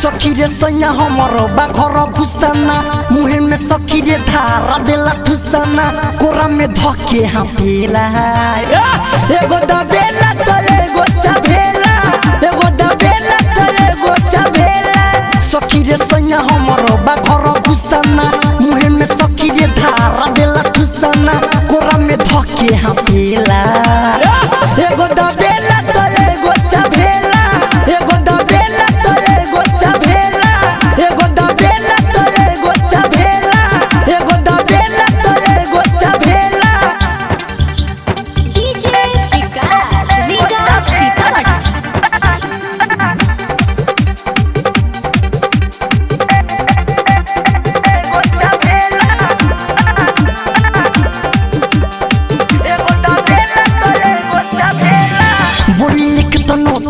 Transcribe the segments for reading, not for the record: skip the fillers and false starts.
सखी रे सैया हमरो बाघर घुसना मुहे में सखी रे धारा देला ठुसना कोरा में धके हाथेला एगो दबेला तो एगो चबेला एगो दबेला तो एगो चबेला सखी रे सैया हमरो बाघर घुसना मुहे में सखी रे धारा देला ठुसना कोरा में धके हाथेला एगो दबेला तो एगो चबेला एगो दबेला तो एगो चबेला एगो दबेला तो एगो चबेला एगो दबेला तो एगो चबेला डीजे विकास रीगा सीतामढ़ी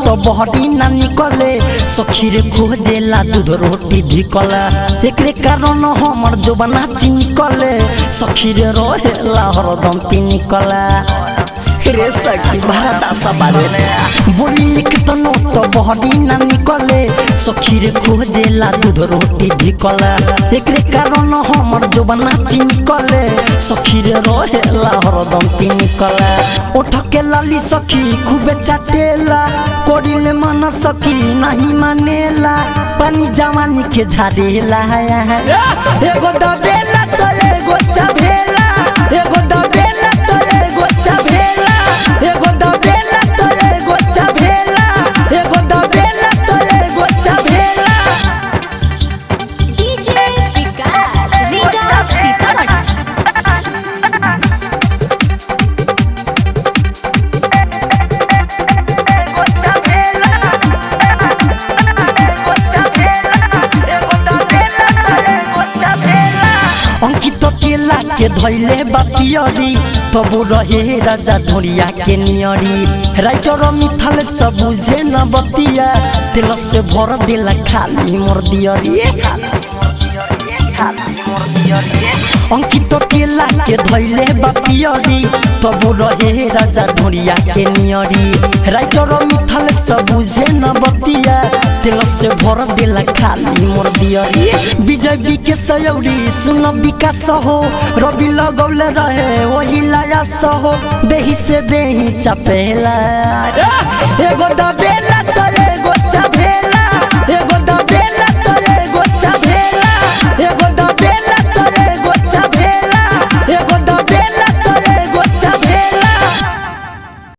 तो बहरी ना निकले सखी रे खोजेला दूध रोटी धिकला एकरे कारण हमर जोबना चिनिकले सखी रे रहेला हरदम पिनिकला रे सखी भारत सबारे बोली लिख तो बहरी ना निकले सखी रे खोजेला दूध रोटी धिकला एकरे कारण हमर जोबना चिनिकले सखी रे रहेला हरदम पिनिकला उठ के लाली सखी खूबे चाटेला कोडिले मन सखी नहीं मानेला पानी जवानी के झाड़ेला एगो दबेला तो एगो चबेला एगो दबेला तो एगो चबेला एगो दबेला तो एगो चबेला एगो दबेला तो एगो चबेला डीजे विकास रीगा सीतामढ़ी अंकित केला के धैले बापियरी तबु रहे राजा ढोरिया के नियरी राइटर मिथल सब बुझे न बतिया तेल से भर देला खाली मोर दियरी अंकित केला के धैले बापियरी तबु रहे राजा ढोरिया के नियरी राइटर मिथल सब बुझे न बतिया तेल से भर देला खाली मोर दियरी विजय के सयौरी सुन विकास हो रवि लगौले रहे वही लाया सहो देही से देही चपेला एगो दबेला